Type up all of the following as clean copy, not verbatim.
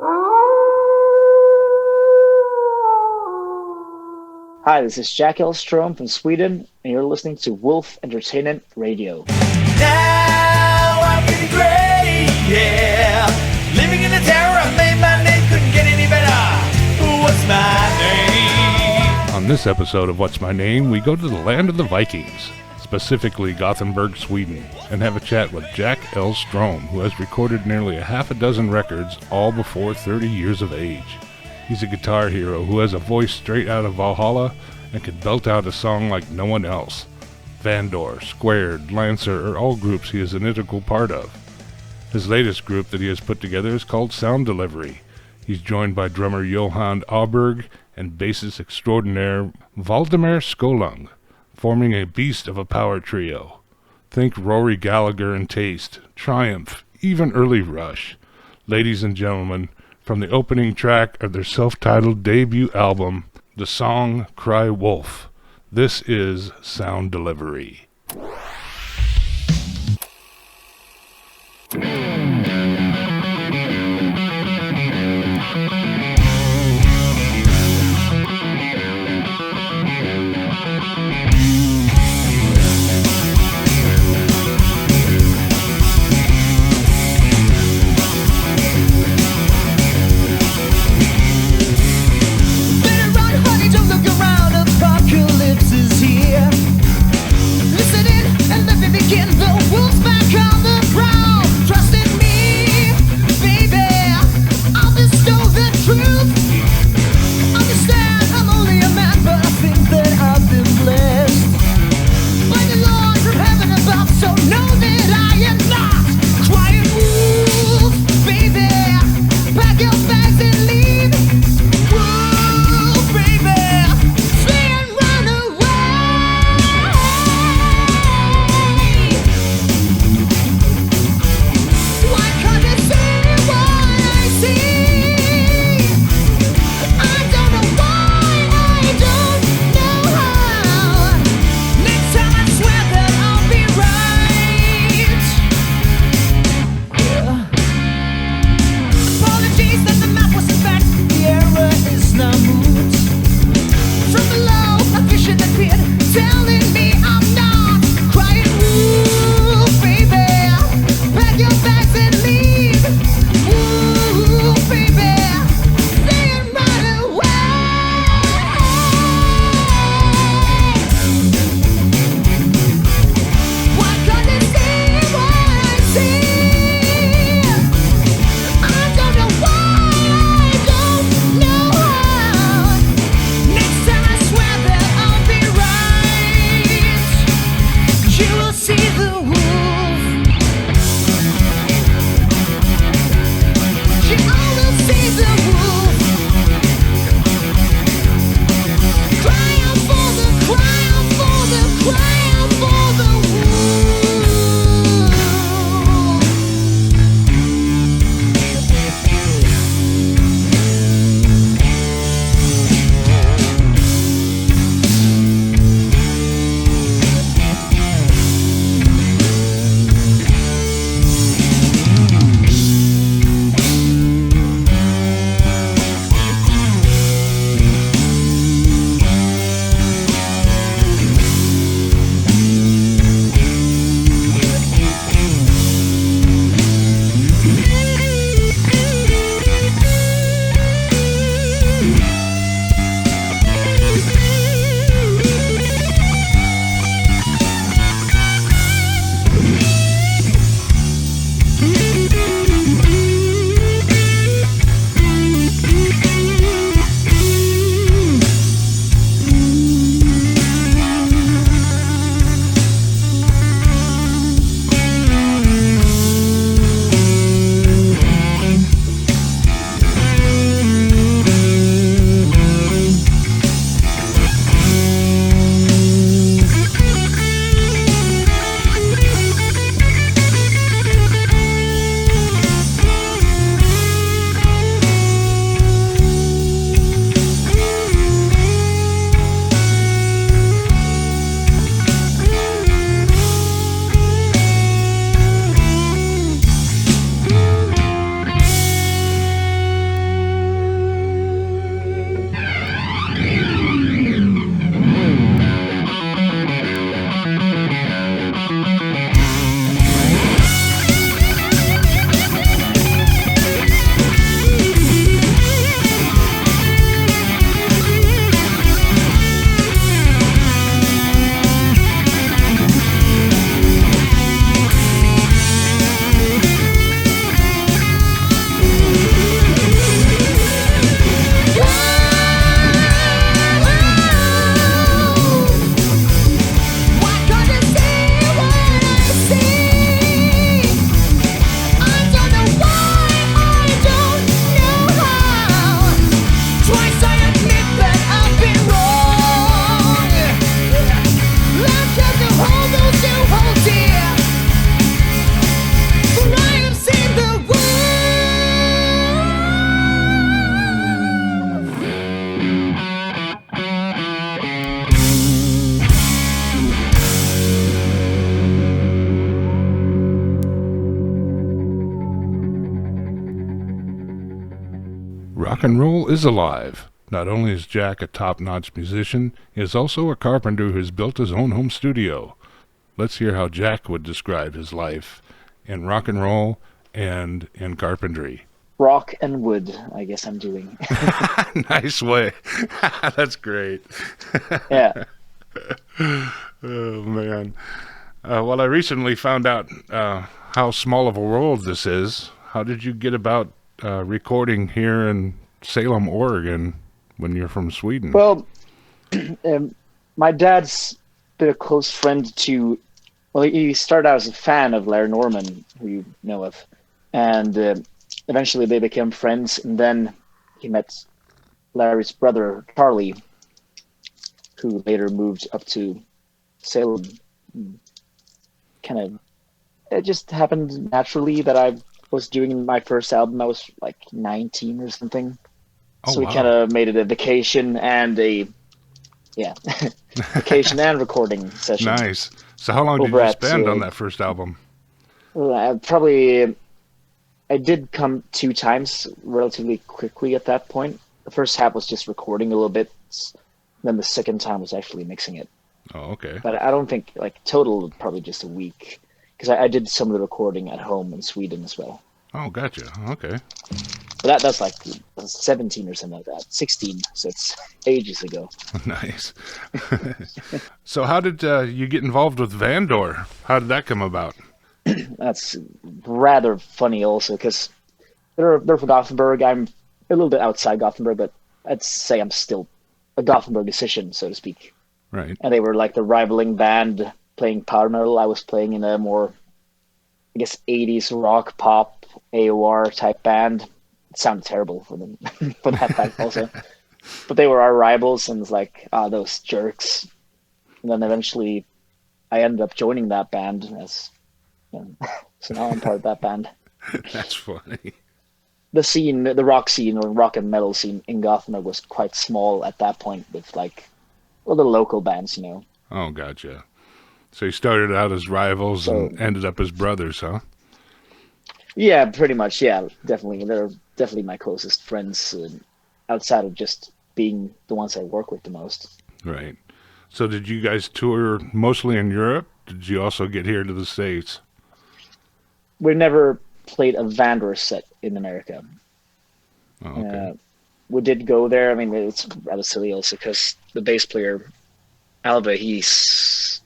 Hi, this is Jack L. Stroem from Sweden, and you're listening to Wolf Entertainment Radio. Now I'm feeling great, yeah. Living in the terror, I made my name, couldn't get any better. What's my name? On this episode of What's My Name, we go to the land of the Vikings, specifically Gothenburg, Sweden, and have a chat with Jack L. Stroem, who has recorded nearly a half a dozen records, all before 30 years of age. He's a guitar hero who has a voice straight out of Valhalla and can belt out a song like no one else. Vandor, Squared, Lancer are all groups he is an integral part of. His latest group that he has put together is called Sound Delivery. He's joined by drummer Johan Auberg and bassist extraordinaire Valdemar Skolung, forming a beast of a power trio. Think Rory Gallagher and Taste, Triumph, even early Rush. Ladies and gentlemen, from the opening track of their self-titled debut album, the song Cry Wolf, this is Sound Delivery. Apocalypse is here. Listening Rock and roll is alive. Not only is Jack a top-notch musician, he is also a carpenter who has built his own home studio. Let's hear how Jack would describe his life in rock and roll and in carpentry. Rock and wood, I guess I'm doing. Nice way. That's great. Yeah. Oh, man. Well, I recently found out how small of a world this is. How did you get about recording here in Salem, Oregon, when you're from Sweden? Well, my dad's been a close friend to, well, he started out as a fan of Larry Norman, who you know of, and eventually they became friends, and then he met Larry's brother, Charlie, who later moved up to Salem. Kind of, it just happened naturally that I was doing my first album. I was like 19 or something. Oh, So we wow. kind of made it a vacation and vacation and recording session. Nice. So how long did Over you at, spend on that first album? I did come 2 times relatively quickly at that point. The first half was just recording a little bit. Then the second time was actually mixing it. Oh, okay. But I don't think, like, total, probably just a week. Because I did some of the recording at home in Sweden as well. Oh, gotcha. Okay. But that's like 17 or something like that. 16, so it's ages ago. Nice. So how did you get involved with Vandor? How did that come about? That's rather funny also, because they're from Gothenburg. I'm a little bit outside Gothenburg, but I'd say I'm still a Gothenburg musician, so to speak. Right. And they were like the rivaling band playing power metal. I was playing in a more, I guess, 80s rock, pop, AOR type band. It sounded terrible for them, for that band also. But they were our rivals, and it's like, those jerks. And then eventually I ended up joining that band as, so now I'm part of that band. That's funny. The scene, the rock scene or rock and metal scene in Gothenburg was quite small at that point with like all the local bands, Oh, gotcha. So you started out as rivals and ended up as brothers, huh? Yeah, pretty much. Yeah, definitely. They're definitely my closest friends outside of just being the ones I work with the most. Right. So did you guys tour mostly in Europe? Did you also get here to the States? We never played a Vandor set in America. Oh, okay. We did go there. I mean, it's rather silly also because the bass player, Alva, he's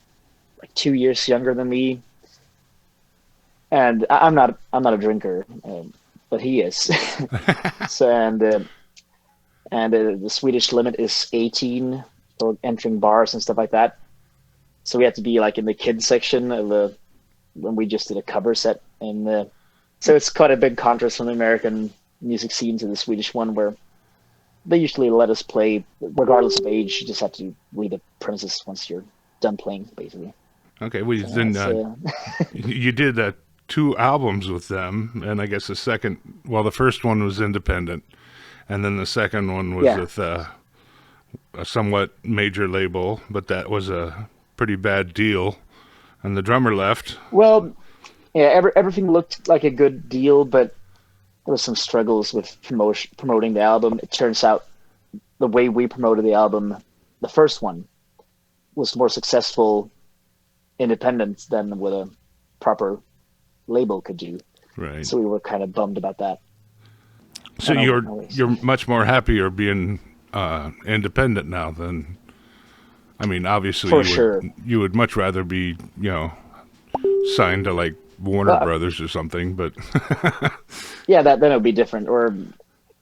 like 2 years younger than me. And I'm not a drinker, but he is. So and the Swedish limit is 18 for entering bars and stuff like that. So we had to be like in the kids section of when we just did a cover set, and so it's quite a big contrast from the American music scene to the Swedish one, where they usually let us play regardless of age. You just have to leave the premises once you're done playing, basically. Okay. Well, then you did 2 albums with them, and I guess the first one was independent, and then the second one was with a somewhat major label, but that was a pretty bad deal, and the drummer left. Well, yeah, everything looked like a good deal, but there was some struggles with promoting the album. It turns out the way we promoted the album, the first one, was more successful independent than with a proper label could do. Right. So we were kind of bummed about that. So you're much more happier being independent now than, I mean, obviously you would much rather be, signed to like Warner Brothers or something, but yeah, then it would be different. Or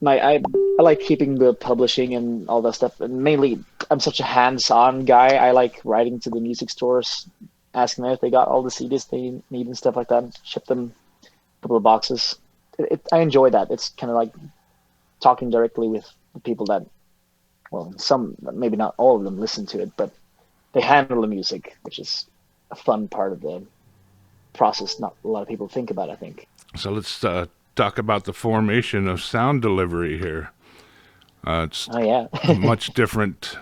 I like keeping the publishing and all that stuff. And mainly, I'm such a hands-on guy. I like writing to the music stores, asking them if they got all the CDs they need and stuff like that. Ship them a couple of boxes. I enjoy that. It's kind of like talking directly with the people that, well, some, maybe not all of them listen to it, but they handle the music, which is a fun part of the process not a lot of people think about, I think. So let's talk about the formation of sound delivery here. It's a much different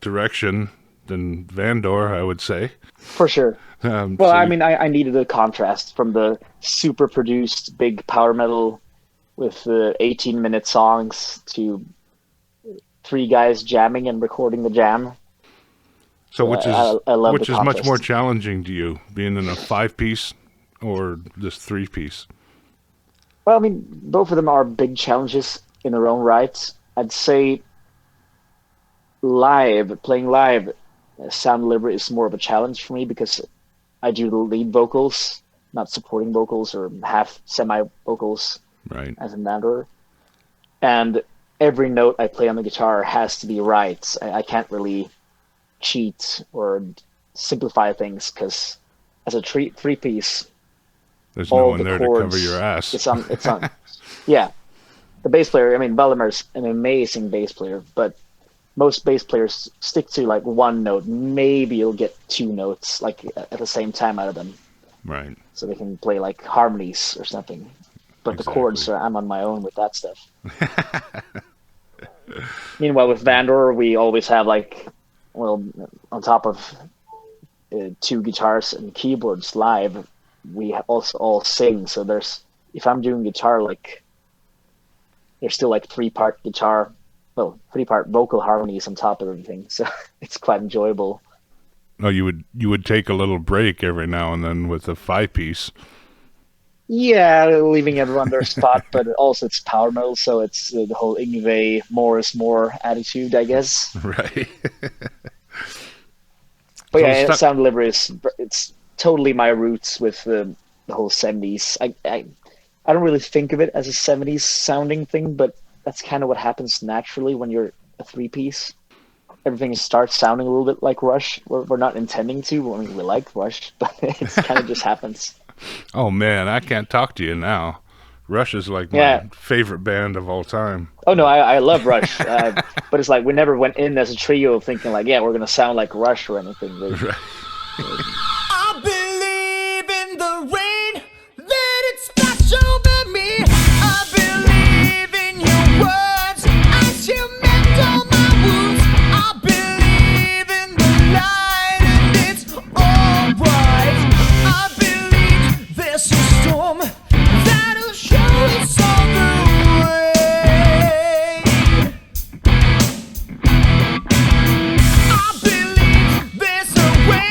direction than Vandor, I would say. For sure. I mean, I needed a contrast from the super produced big power metal with 18-minute songs to three guys jamming and recording the jam. So So I love the which is much more contest. challenging to you, being in a 5-piece or this 3-piece? Well, I mean, both of them are big challenges in their own right. I'd say playing live, sound delivery is more of a challenge for me because I do the lead vocals, not supporting vocals or half semi vocals Right. as in that. And every note I play on the guitar has to be right. I can't really cheat or simplify things because as a three piece, There's no all one the there to cover chords your ass. it's on yeah. The bass player, I mean, Bellemer's an amazing bass player, but most bass players stick to like one note. Maybe you'll get two notes like at the same time out of them, Right. so they can play like harmonies or something. But the chords, Exactly. I'm on my own with that stuff. Meanwhile, with Vandor, we always have like, well, on top of two guitars and keyboards live, we also all sing. So if I'm doing guitar, like there's still like three-part guitar, well, three-part vocal harmonies on top of everything. So it's quite enjoyable. Oh, you would take a little break every now and then with a 5-piece. Yeah, leaving everyone their spot, but also it's power metal, so it's the whole Yngwie more is more attitude, I guess. Right. But So yeah, stop. sound delivery it's totally my roots with the whole 70s. I don't really think of it as a 70s sounding thing, but that's kind of what happens naturally when you're a three piece. Everything starts sounding a little bit like Rush. We're not intending to. I mean, we like Rush, but it's kind of just happens. Oh man, I can't talk to you now. Rush is like my Yeah. favorite band of all time. Oh no, I love Rush, but it's like we never went in as a trio thinking like, yeah, we're gonna sound like Rush or anything. Right. I believe in the rain, let it splash over me. I believe in your words as you mend all my wounds. I believe in the light and it's alright. I believe there's a storm that'll show us all the way. I believe there's a way.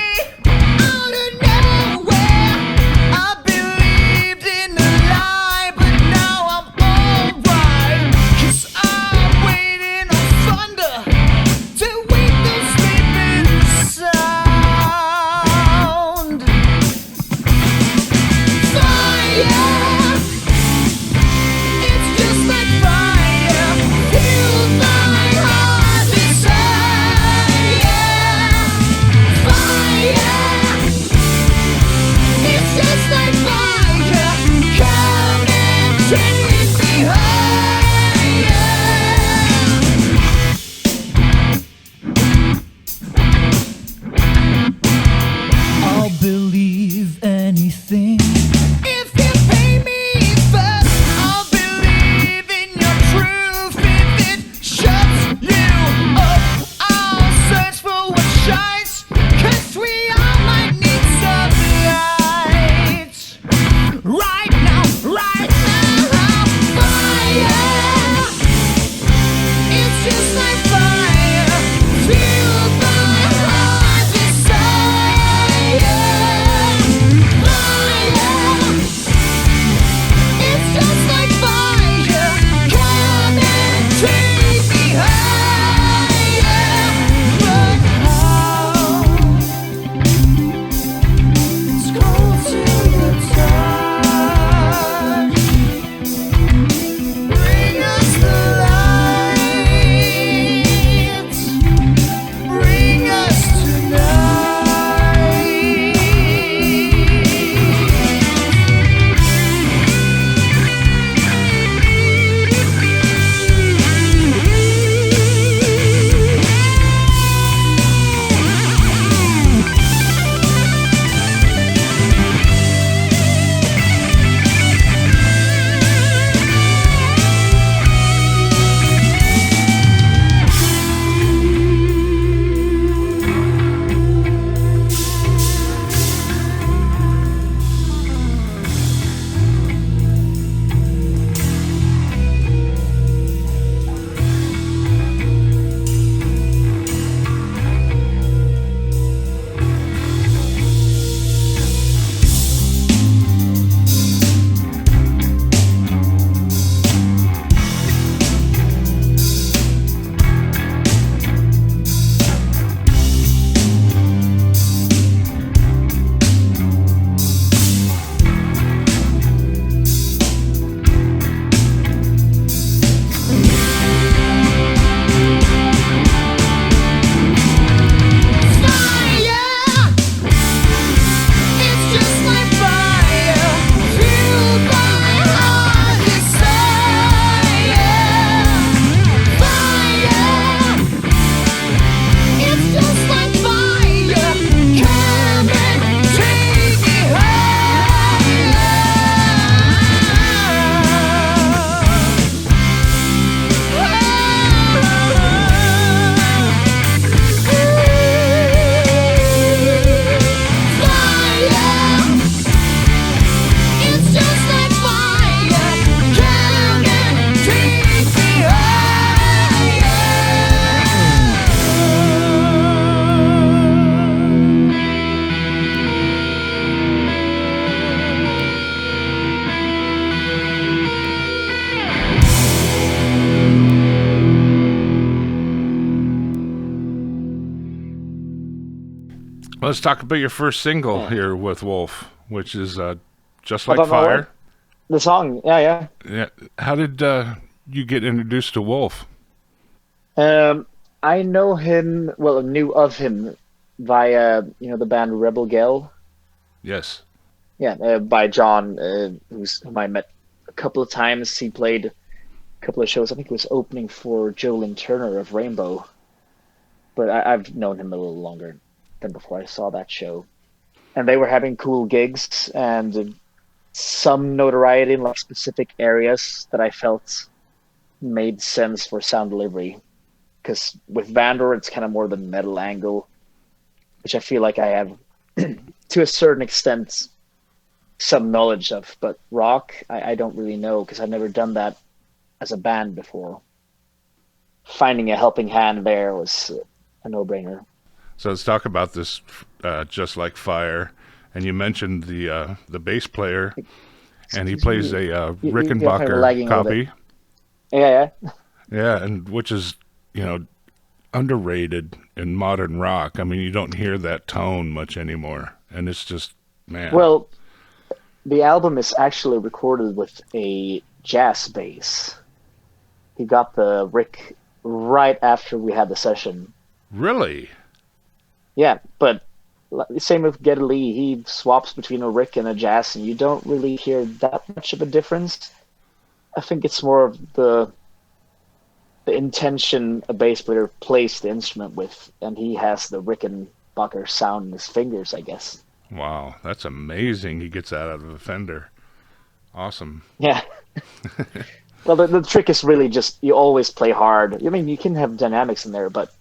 Let's talk about your first single Yeah. here with Wolf, which is Just Like About my what? Fire. The song, yeah, Yeah. How did you get introduced to Wolf? yeah. I know him, well, knew of him via, the band Rebel Gale. Yes. Yeah, by John, whom I met a couple of times. He played a couple of shows. I think he was opening for Jolene Turner of Rainbow, but I've known him a little longer than before I saw that show. And they were having cool gigs and some notoriety in like specific areas that I felt made sense for sound delivery. Because with Vandor, it's kind of more the metal angle, which I feel like I have to a certain extent some knowledge of. But rock, I don't really know because I've never done that as a band before. Finding a helping hand there was a no-brainer. So let's talk about this Just Like Fire. And you mentioned the bass player, and he Excuse plays me, a you're kind of Rickenbacker lagging a little bit. copy. Yeah, yeah. Yeah, and which is, you know, underrated in modern rock. I mean, you don't hear that tone much anymore. And it's just, man. Well, the album is actually recorded with a jazz bass. He got the Rick right after we had the session. Really? Yeah, but same with Geddy Lee. He swaps between a Rick and a jazz, and you don't really hear that much of a difference. I think it's more of the intention a bass player plays the instrument with, and he has the Rickenbacker sound in his fingers, I guess. Wow, that's amazing. He gets that out of a Fender. Awesome. Yeah. Well, the trick is really just you always play hard. I mean, you can have dynamics in there, but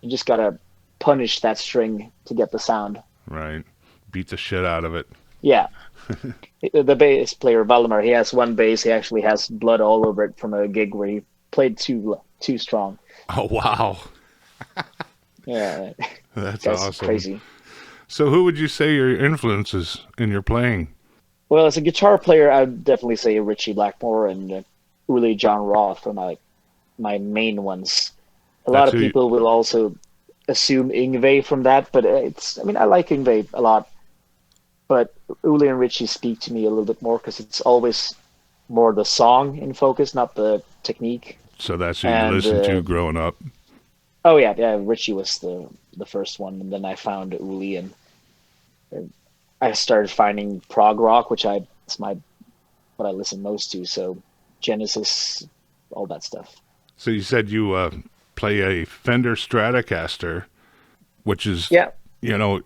you just gotta punish that string to get the sound. Right. Beat the shit out of it. Yeah. The bass player Valdemar, he has one bass. He actually has blood all over it from a gig where he played too strong. Oh, wow. Yeah, That's that's awesome. crazy. So who would you say your influences in your playing? Well, as a guitar player, I'd definitely say Richie Blackmore and Uli John Roth are my main ones. A lot That's of who you, people will also assume Yngwie from that, but I mean, I like Yngwie a lot, but Uli and Richie speak to me a little bit more because it's always more the song in focus, not the technique. so that's who you And listened to growing up. oh yeah, Richie was the first one, and then I found Uli, and I started finding prog rock, which it's my what I listen most to. So Genesis, all that stuff. So you said you play a Fender Stratocaster, which is, Yeah.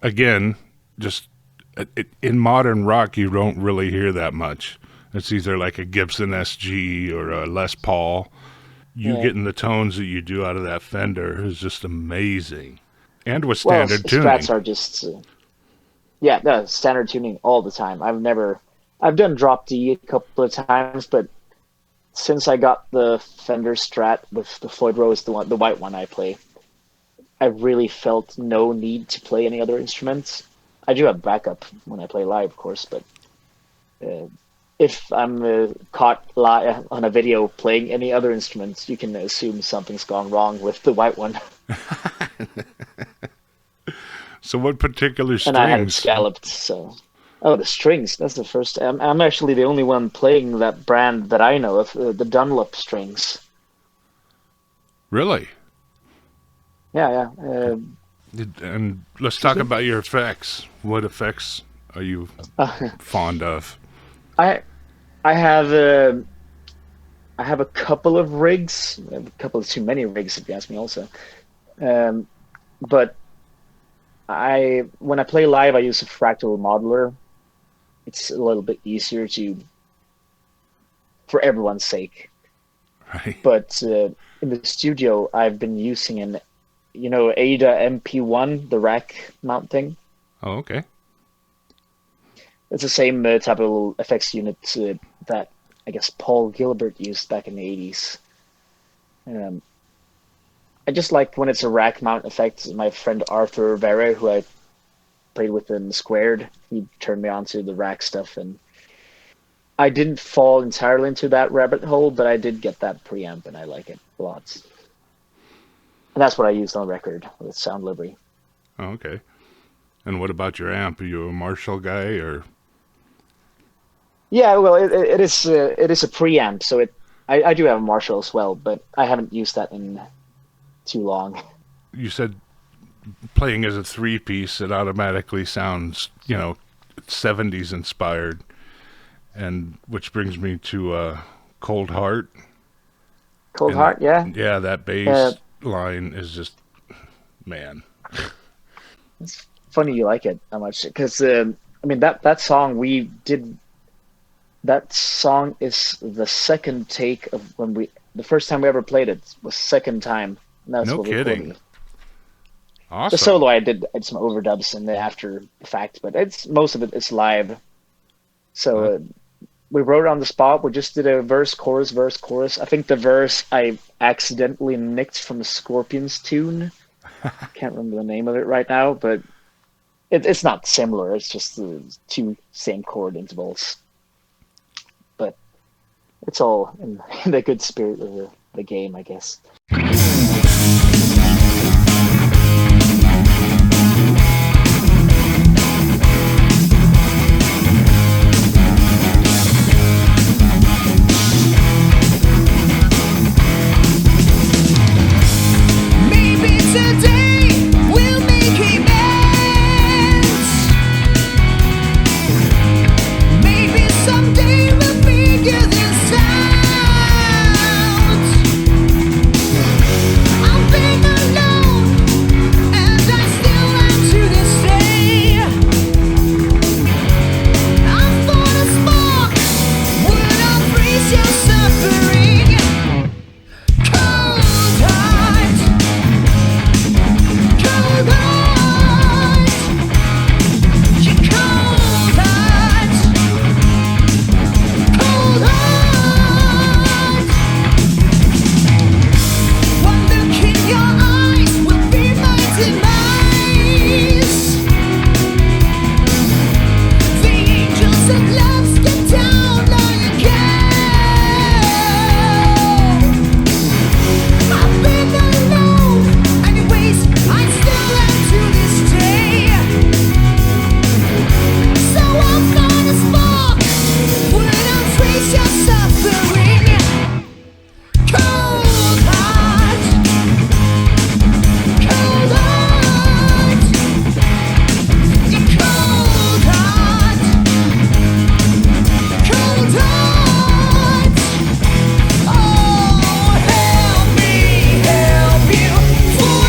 again, just in modern rock, you don't really hear that much. It's either like a Gibson SG or a Les Paul. You Yeah. getting the tones that you do out of that Fender is just amazing. And with Well, standard Strats tuning. are just yeah, no, standard tuning all the time. I've done drop D a couple of times, but since I got the Fender Strat with the Floyd Rose, the white one I play, I really felt no need to play any other instruments. I do have backup when I play live, of course, but uh, if I'm caught live on a video playing any other instruments, you can assume something's gone wrong with the white one. So what particular And I had it strings? scalloped, so. Oh, the strings. That's the first. I'm actually the only one playing that brand that I know of, the Dunlop strings. Really? Yeah, yeah. And let's Excuse talk me? about your effects. What effects are you fond of? I I have I have a couple of rigs, a couple of too many rigs if you ask me. Also, um, but I when I play live, I use a fractal modeler. It's a little bit easier to for everyone's sake. Right? But in the studio, I've been using an Ada MP1, the rack mount thing. Oh, okay. It's the same type of little effects unit that I guess Paul Gilbert used back in the 80s. Um, I just like when it's a rack mount effect. My friend Arthur Vera, who I played with in Squared, he turned me on to the rack stuff, and I didn't fall entirely into that rabbit hole, but I did get that preamp, and I like it a lot. And that's what I used on record with Sound Library. Oh, okay. And what about your amp? Are you a Marshall guy or? Yeah, well, it is a preamp, so I do have a Marshall as well, but I haven't used that in too long. You said playing as a three-piece, it automatically sounds, 70s inspired. And which brings me to Cold Heart. Cold And Heart, yeah. yeah, that Uh, bass line is just, man. it's funny you like it that much because I mean that song we did. That song is the second take of when we the first time we ever played it was second time, and that's No what we recorded kidding. it. The Awesome. solo I did some overdubs in the after the fact, but it's most of it is live. So That, we wrote it on the spot. We just did a verse, chorus, verse, chorus. I think the verse I accidentally nicked from a Scorpions tune. Can't remember the name of it right now, but it's not similar. It's just the two same chord intervals. But it's all in the good spirit of the game, I guess. Maybe today we'll make amends. Maybe someday we'll figure this out. I've been alone, and I still am to this day. I thought a spark would unfreeze your suffering. Cold heart, cold heart, you cold heart, cold heart. One look in your eyes will be my demise. The angels of love step down on your gown. I've been alone, anyways, I still am to this day. So I'll find a spark when I trace your suffering. Cold heart, cold heart, you cold heart, cold heart. Oh, help me help you for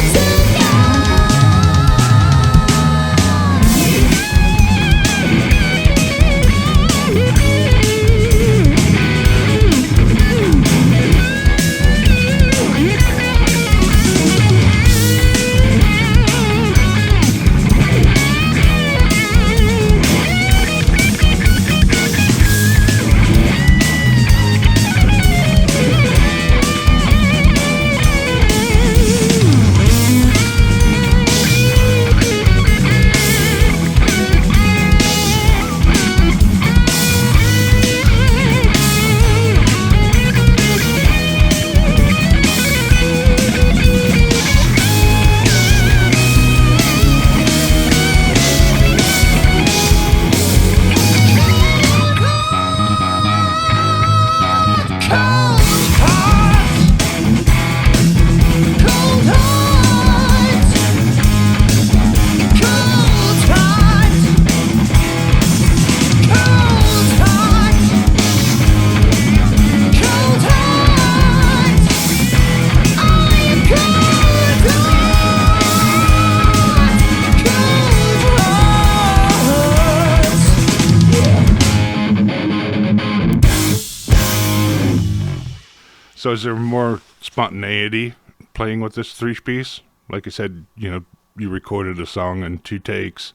so is there more spontaneity playing with this three-piece? Like I said, you recorded a song in two takes,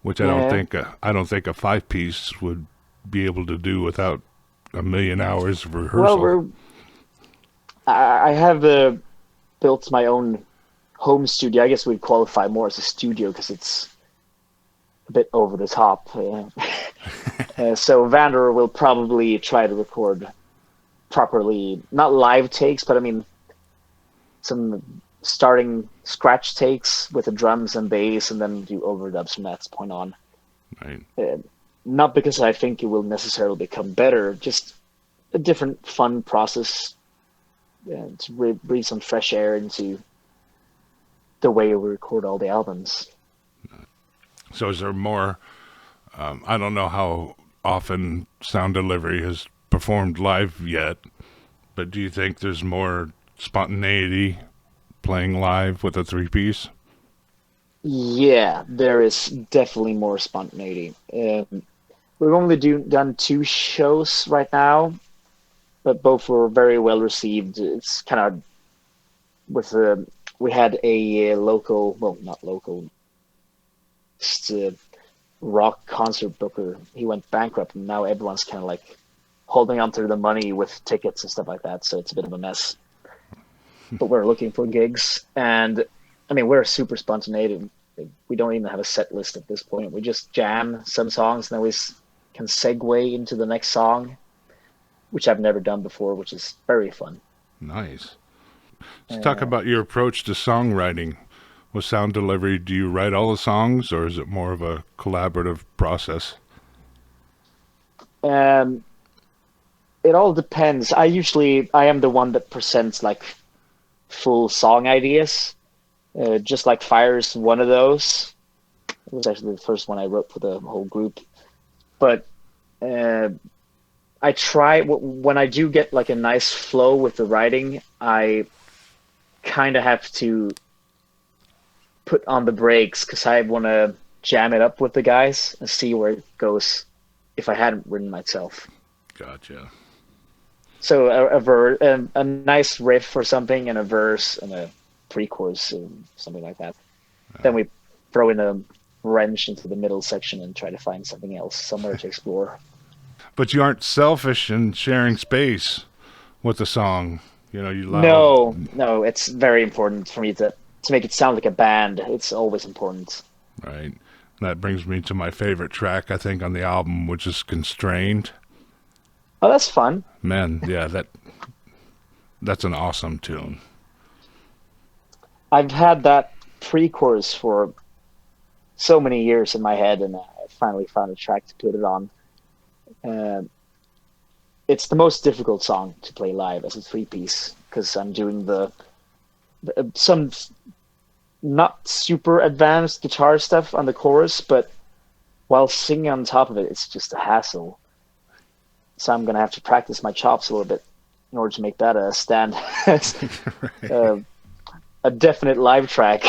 which Yeah. I don't think a five-piece would be able to do without a million hours of Well, rehearsal. I have built my own home studio. I guess we'd qualify more as a studio because it's a bit over the top. So Vander will probably try to record properly, not live takes, but I mean some starting scratch takes with the drums and bass, and then do overdubs from that point on. Right. Uh, Not because I think it will necessarily become better, just a different fun process to breathe some fresh air into the way we record all the albums. So is there more? I don't know how often Sound Delivery has performed live yet, but do you think there's more spontaneity playing live with a three piece? Yeah, there is definitely more spontaneity. We've only done two shows right now, but both were very well received. It's kind of with we had a local, well, not local, just a rock concert booker. He went bankrupt, and now everyone's kind of like holding on to the money with tickets and stuff like that. So it's a bit of a mess. But we're looking for gigs, and I mean we're super spontaneous. We don't even have a set list at this point. We just jam some songs, and then we can segue into the next song, which I've never done before, which is very fun. Nice. Let's talk about your approach to songwriting. With Sound Delivery, do you write all the songs, or is it more of a collaborative process? Um, it all depends. I am the one that presents like full song ideas. Just like Fire's one of those. It was actually the first one I wrote for the whole group. But uh, I try when I do get like a nice flow with the writing, I kind of have to put on the brakes because I want to jam it up with the guys and see where it goes if I hadn't written myself. Gotcha. So a nice riff or something and a verse and a pre-chorus or something like that. Then we throw in a wrench into the middle section and try to find something else, somewhere to explore. But you aren't selfish in sharing space with the song. You know, you allow. No, it's very important for me to make it sound like a band. It's always important. Right. That brings me to my favorite track, I think, on the album, which is Constrained. Oh, that's fun. Man, yeah, that's an awesome tune. I've had that pre-chorus for so many years in my head, and I finally found a track to put it on. Uh, it's the most difficult song to play live as a three-piece because I'm doing some not super advanced guitar stuff on the chorus, but while singing on top of it, it's just a hassle. So I'm gonna have to practice my chops a little bit in order to make that a stand Right. a definite live track.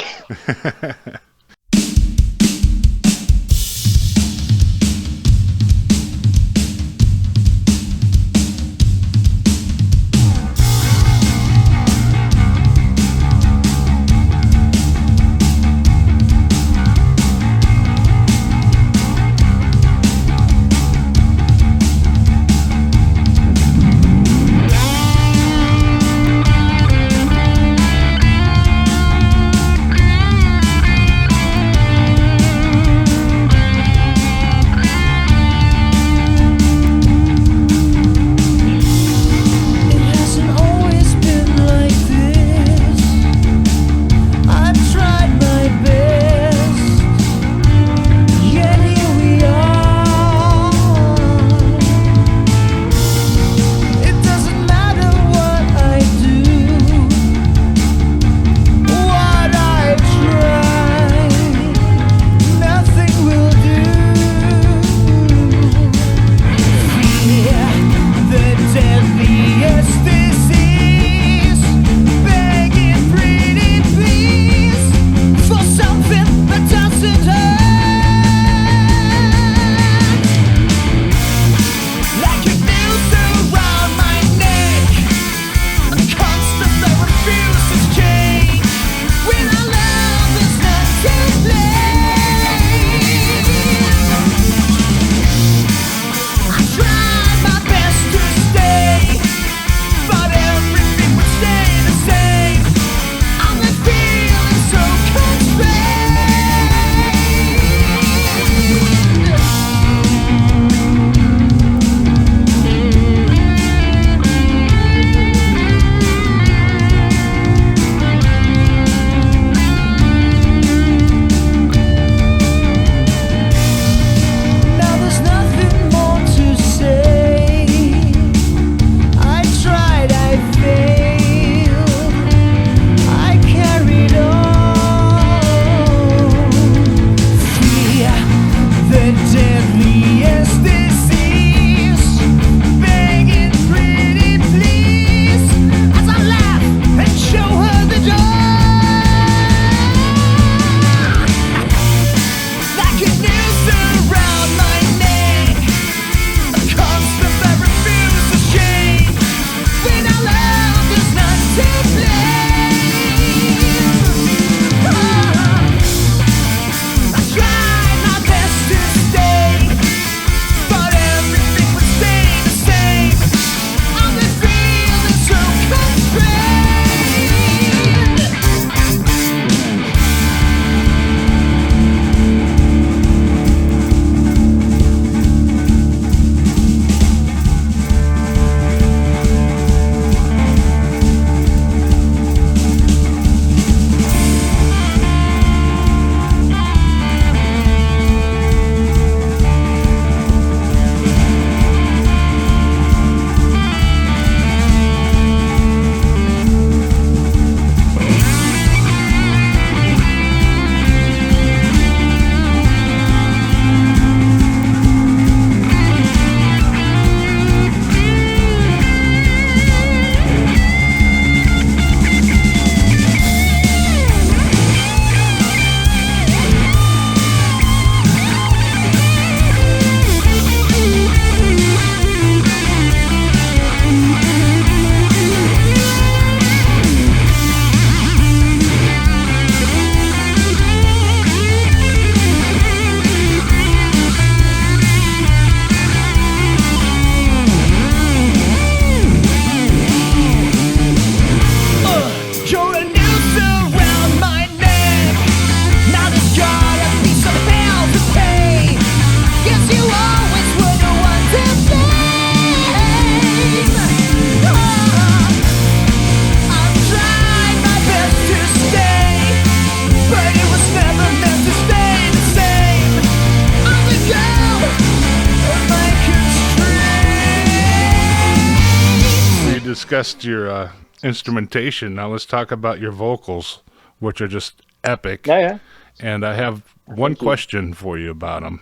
discussed your instrumentation. Now let's talk about your vocals, which are just epic. Yeah. And I have one question for you about them,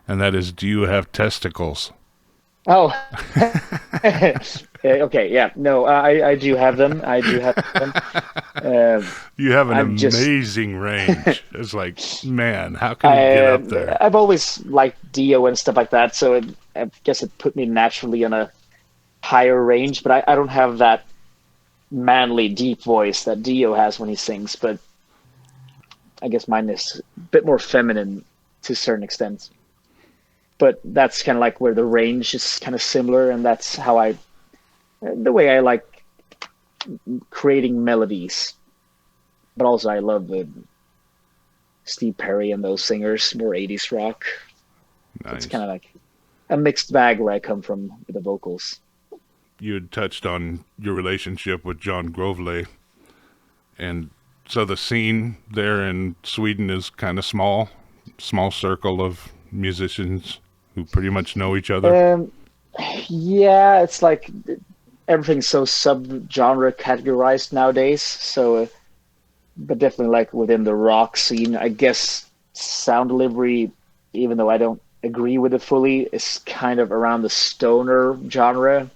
and that is, do you have testicles? Oh, okay, yeah. No, I do have them. I do have them. You have an I'm just- amazing range. It's like, man, how can you get up there? I've always liked Dio and stuff like that, so I guess it put me naturally on a higher range. But I don't have that manly, deep voice that Dio has when he sings. But I guess mine is a bit more feminine to a certain extent. But that's kind of like where the range is kind of similar, and that's how the way I like creating melodies. But also I love Steve Perry and those singers, more 80s rock. Nice. It's kind of like a mixed bag where I come from with the vocals. You had touched on your relationship with John Grovele, and so the scene there in Sweden is kind of small circle of musicians who pretty much know each other. Yeah, it's like everything's so sub-genre categorized nowadays. So, but definitely like within the rock scene, I guess sound delivery, even though I don't agree with it fully, is kind of around the stoner genre.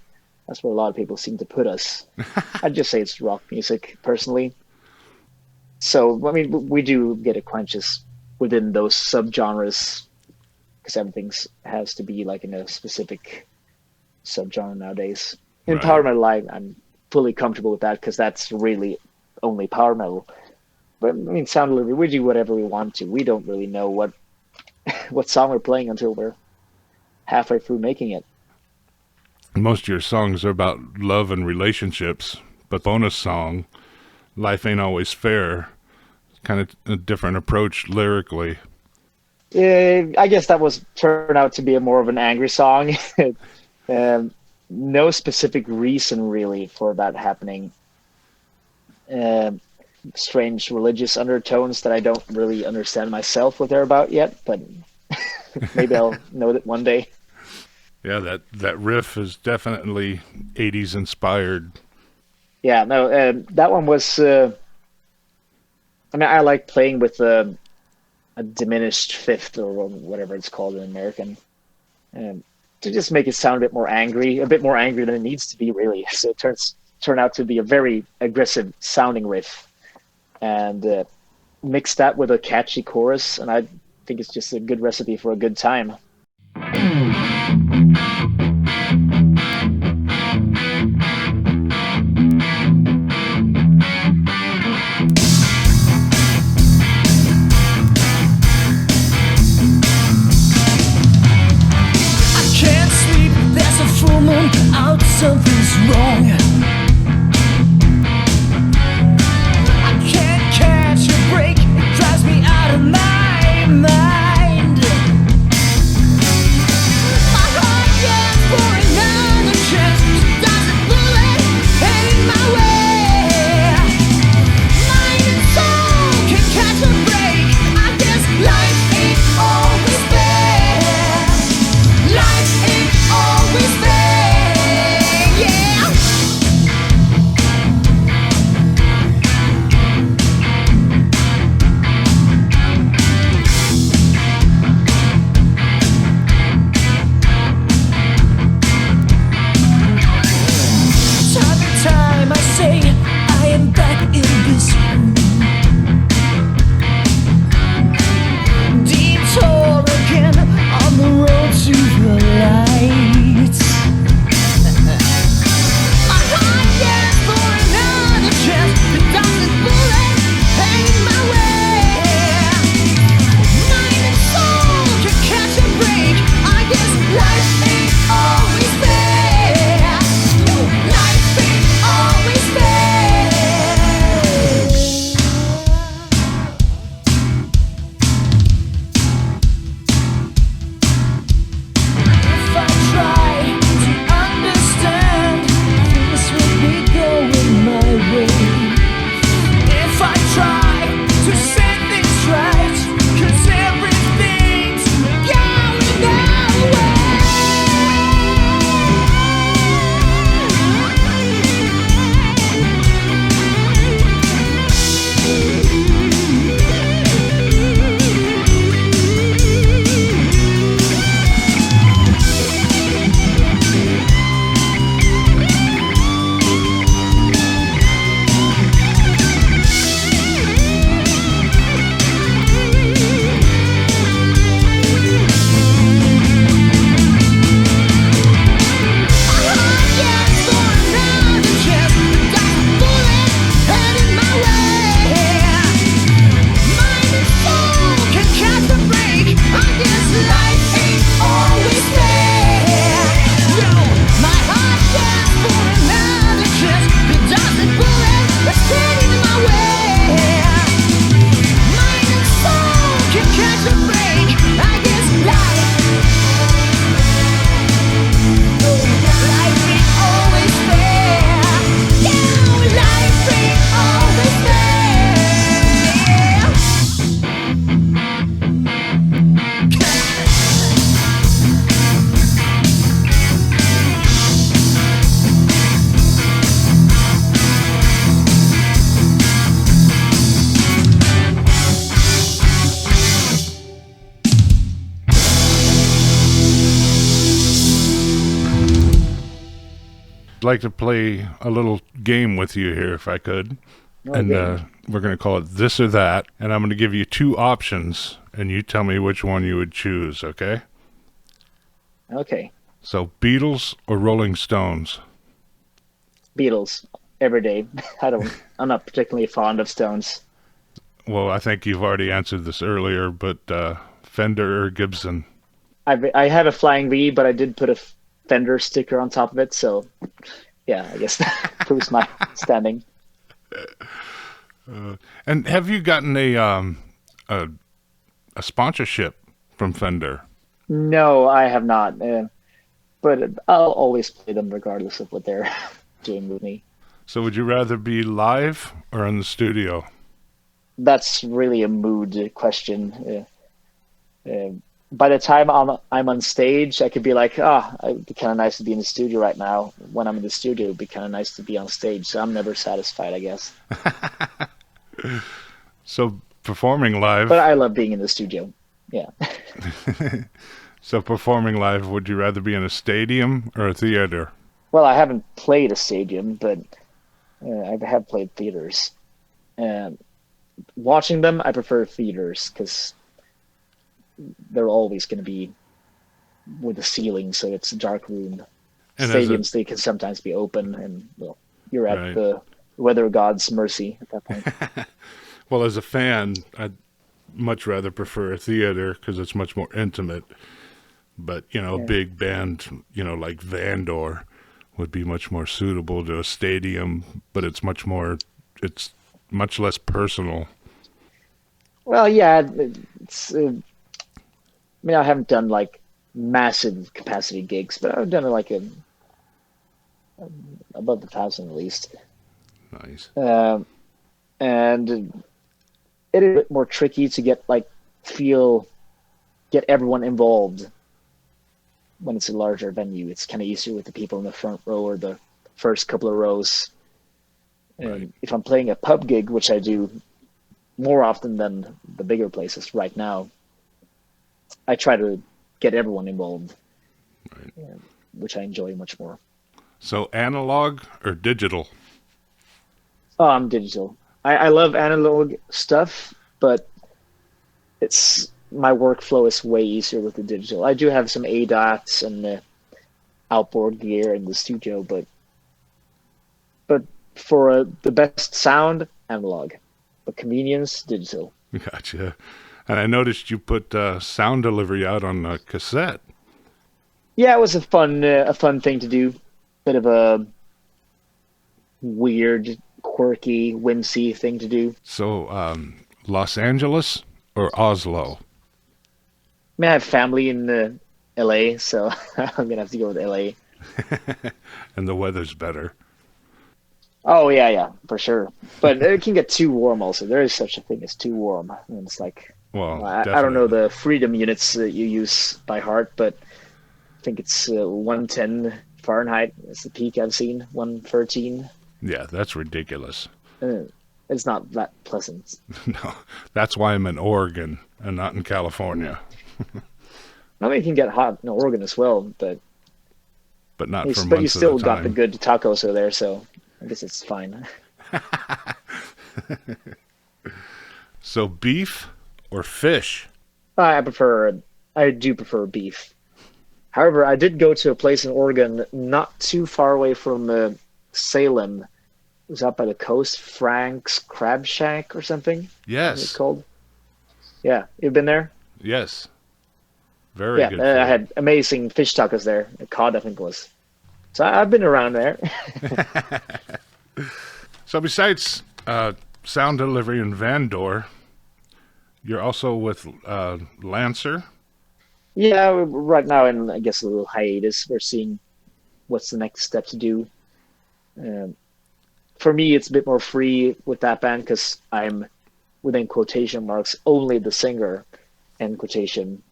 That's where a lot of people seem to put us. I'd just say it's rock music, personally. So, I mean, we do get acquaintances within those subgenres, because everything has to be like in a specific subgenre nowadays. In Right. power metal, I'm fully comfortable with that, because that's really only power metal. But I mean, sound delivery, we do whatever we want to. We don't really know what song we're playing until we're halfway through making it. Most of your songs are about love and relationships, but bonus song, Life Ain't Always Fair, kind of a different approach lyrically. I guess that turned out to be more of an angry song. No specific reason really for that happening. Strange religious undertones that I don't really understand myself what they're about yet, but maybe I'll know that one day. Yeah, that riff is definitely 80s inspired. Yeah, no, that one was. I mean, I like playing with a diminished fifth, or whatever it's called in American, to just make it sound a bit more angry than it needs to be, really. So it turn out to be a very aggressive sounding riff, and mix that with a catchy chorus, and I think it's just a good recipe for a good time. Out, something's wrong. I can't catch a break. It drives me out of my mind. My heart yearns for another chance. Does a bullet in my way? Mind and soul can catch a break. I guess life ain't always fair. Life ain't always fair. like to play a little game with you here, if I could. And Okay. we're going to call it This or That. And I'm going to give you two options, and you tell me which one you would choose, okay? Okay. So, Beatles or Rolling Stones? Beatles every day. I'm not particularly fond of Stones. Well, I think you've already answered this earlier, but Fender or Gibson? I had a Flying V, but I did put a Fender sticker on top of it, so yeah, I guess that proves my standing. And have you gotten a, a sponsorship from Fender? No, I have not. But I'll always play them regardless of what they're doing with me. So, would you rather be live or in the studio? That's really a mood question. By the time I'm on stage, I could be like, it'd be kind of nice to be in the studio right now. When I'm in the studio, it'd be kind of nice to be on stage. So I'm never satisfied, I guess. So, performing live. But I love being in the studio. Yeah. So, performing live, would you rather be in a stadium or a theater? Well, I haven't played a stadium, but I have played theaters. And watching them, I prefer theaters because they're always going to be with the ceiling, so it's a dark room. And Stadiums, they can sometimes be open, and well, you're at right. the weather god's mercy at that point. Well, as a fan, I'd much rather prefer a theater because it's much more intimate. But, a Yeah. big band, like Vandor would be much more suitable to a stadium, but it's much less personal. Well, yeah, it's. I mean, I haven't done like massive capacity gigs, but I've done like above 1,000 at least. Nice. Um, and it is a bit more tricky to get everyone involved when it's a larger venue. It's kind of easier with the people in the front row or the first couple of rows. And Right. if I'm playing a pub gig, which I do more often than the bigger places right now, I try to get everyone involved, Right. which I enjoy much more. So, analog or digital? Oh, I'm digital. I love analog stuff, but it's my workflow is way easier with the digital. I do have some ADATs and outboard gear in the studio, but for the best sound, analog. But convenience, digital. Gotcha. And I noticed you put sound delivery out on a cassette. Yeah, it was a fun thing to do. Bit of a weird, quirky, whimsy thing to do. So, Los Angeles or Oslo? I mean, I have family in LA, so I'm gonna have to go with LA. And the weather's better. Oh yeah, yeah, for sure. But it can get too warm also. There is such a thing as too warm. And it's like Well, I don't know definitely. the freedom units that you use by heart, but I think it's 110 Fahrenheit. It's the peak I've seen. 113. Yeah, that's ridiculous. Uh, it's not that pleasant. No, that's why I'm in Oregon and not in California, I mean, it can get hot in Oregon as well, but not for but you months at a still got the time. good tacos over there, so I guess it's fine. So, beef or fish? I do prefer beef. However, I did go to a place in Oregon not too far away from Salem. It was up by the coast, Frank's Crab Shack or something. Is it Yes, called? Yeah, you've been there? yes. Very Yeah, good I food. had amazing fish tacos there. Cod, I think it was. So I've been around there. So, besides sound delivery in Vandor, you're also with Lancer. Yeah, we're right now in, I guess, a little hiatus. We're seeing what's the next step to do. Um, for me, it's a bit more free with that band because I'm, within quotation marks, only the singer, end quotation,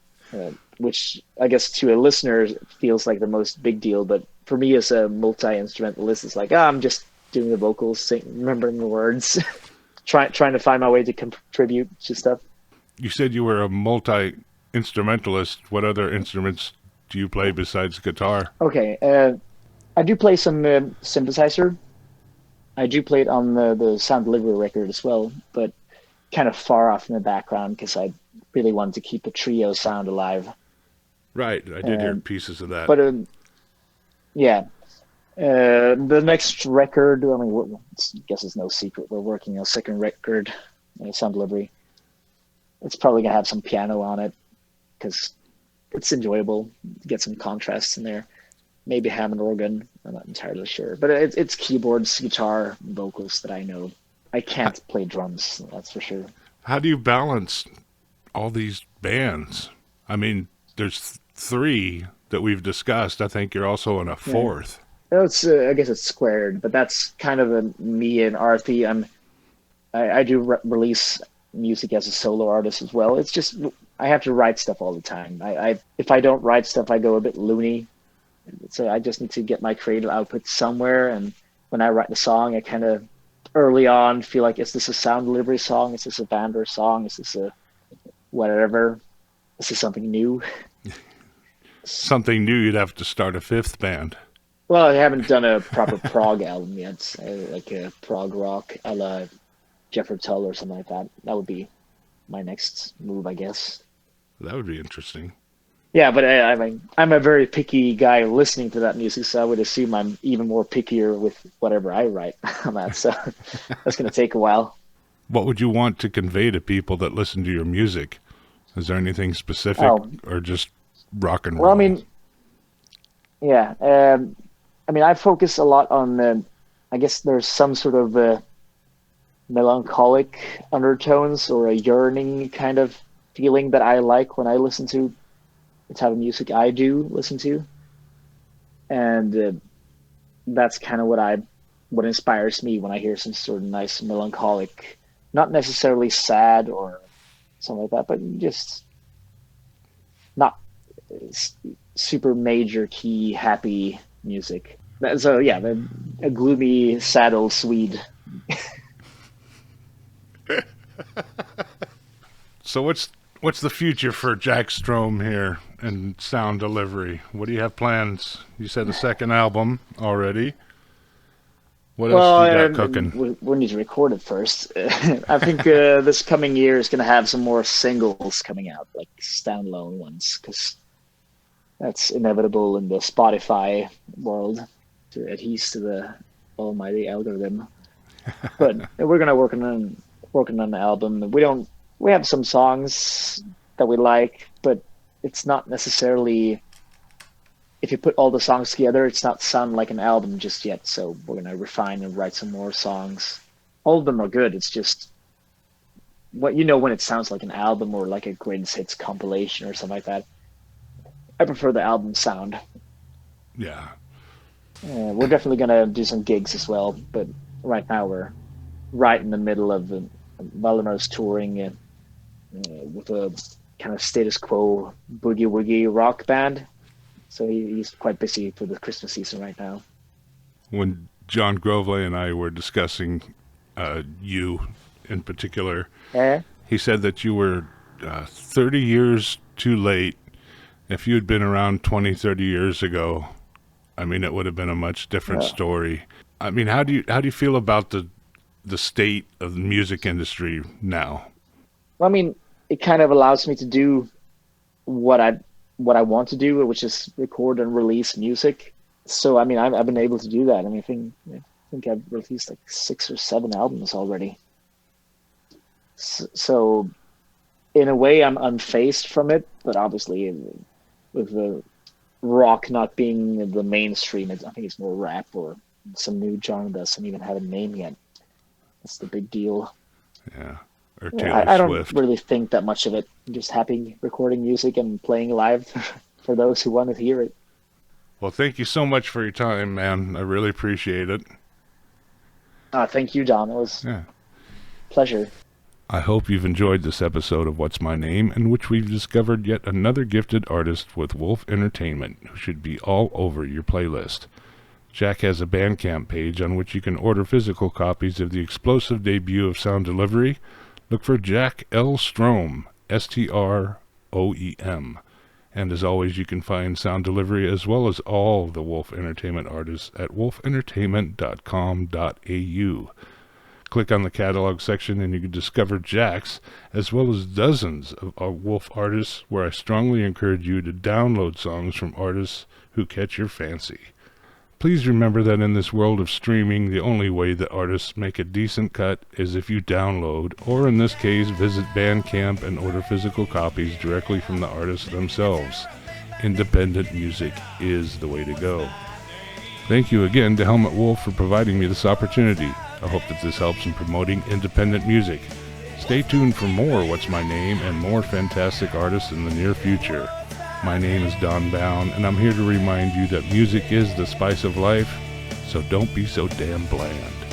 which I guess to a listener feels like the most big deal. But for me, as a multi-instrumentalist, it's like, I'm just doing the vocals, remembering the words, trying to find my way to contribute to stuff. You said you were a multi instrumentalist. What other instruments do you play besides guitar? Okay, I do play some synthesizer. I do play it on the sound delivery record as well, but kind of far off in the background because I really wanted to keep the trio sound alive. Right, I did hear Um, pieces of that. but yeah, the next record, I mean, I guess it's no secret, we're working on a second record, sound delivery. It's probably gonna have some piano on it because it's enjoyable. Get some contrasts in there. Maybe Hammond organ. I'm not entirely sure, but it's keyboards, guitar, vocals that I know. I How, can't play drums, that's for sure. how do you balance all these bands? I mean, there's three that we've discussed. I think you're also in a Yeah, fourth. it's I guess it's squared, but that's kind of a me and Arthi. I do release music as a solo artist as well. It's just I have to write stuff all the time. I if I don't write stuff, I go a bit loony. So I just need to get my creative output somewhere. And when I write the song, I kind of early on feel like, is this a sound delivery song? Is this a Vander song? Is this a whatever? Is this something new? Something new, you'd have to start a fifth band. Well, I haven't done a proper prog album yet, like a prog rock a la Jeffrey Tull or something like that. That would be my next move, I guess. That would be interesting. Yeah, but I mean, I'm a very picky guy listening to that music, so I would assume I'm even more pickier with whatever I write on that. So that's going to take a while. What would you want to convey to people that listen to your music? Is there anything specific Oh, or just rock and well, I roll? mean, yeah. I mean, I focus a lot on, I guess there's some sort of melancholic undertones or a yearning kind of feeling that I like when I listen to the type of music I do listen to. And that's kind of what inspires me when I hear some sort of nice melancholic, not necessarily sad or something like that, but just not super major key happy music. So yeah, a gloomy, sad old Swede. So what's the future for Jack Stroem here and sound delivery? What do you have plans? You said a second album already. What else Well, do you got cooking? we need to record it first. I think this coming year is going to have some more singles coming out, like standalone ones, because that's inevitable in the Spotify world to adhere to the almighty algorithm. But we're gonna working on the album. We have some songs that we like, but it's not necessarily if you put all the songs together, it's not sound like an album just yet. So we're gonna refine and write some more songs. All of them are good. It's just what when it sounds like an album or like a greatest hits compilation or something like that. I prefer the album sound. Yeah. We're definitely gonna do some gigs as well, but right now we're right in the middle of Valdemar's touring with a kind of status quo boogie woogie rock band. So he's quite busy for the Christmas season right now. When John Groveley and I were discussing you in particular, Eh? he said that you were 30 years too late. If you had been around 20, 30 years ago, I mean, it would have been a much different Yeah. story. I mean, how do you feel about the state of the music industry now? Well, I mean, it kind of allows me to do what I want to do, which is record and release music. So I mean, I've been able to do that. I mean, I think I've released like 6 or 7 albums already. So in a way, I'm unfazed from it, but obviously, with the rock not being the mainstream, I think it's more rap or some new genre that doesn't even have a name yet. That's the big deal. Yeah. Or Yeah, Taylor I don't Swift. really think that much of it. I'm just happy recording music and playing live for those who want to hear it. Well, thank you so much for your time, man. I really appreciate it. Thank you, Don. It was Yeah. a pleasure. I hope you've enjoyed this episode of What's My Name, in which we've discovered yet another gifted artist with Wolf Entertainment, who should be all over your playlist. Jack has a Bandcamp page on which you can order physical copies of the explosive debut of Sound Delivery. Look for Jack L. Stroem, Stroem. And as always, you can find Sound Delivery as well as all the Wolf Entertainment artists at wolfentertainment.com.au. Click on the catalog section and you can discover Jack's as well as dozens of Wolf artists, where I strongly encourage you to download songs from artists who catch your fancy. Please remember that in this world of streaming, the only way that artists make a decent cut is if you download, or in this case, visit Bandcamp and order physical copies directly from the artists themselves. Independent music is the way to go. Thank you again to Helmut Wolf for providing me this opportunity. I hope that this helps in promoting independent music. Stay tuned for more What's My Name and more fantastic artists in the near future. My name is Don Bown, and I'm here to remind you that music is the spice of life, so don't be so damn bland.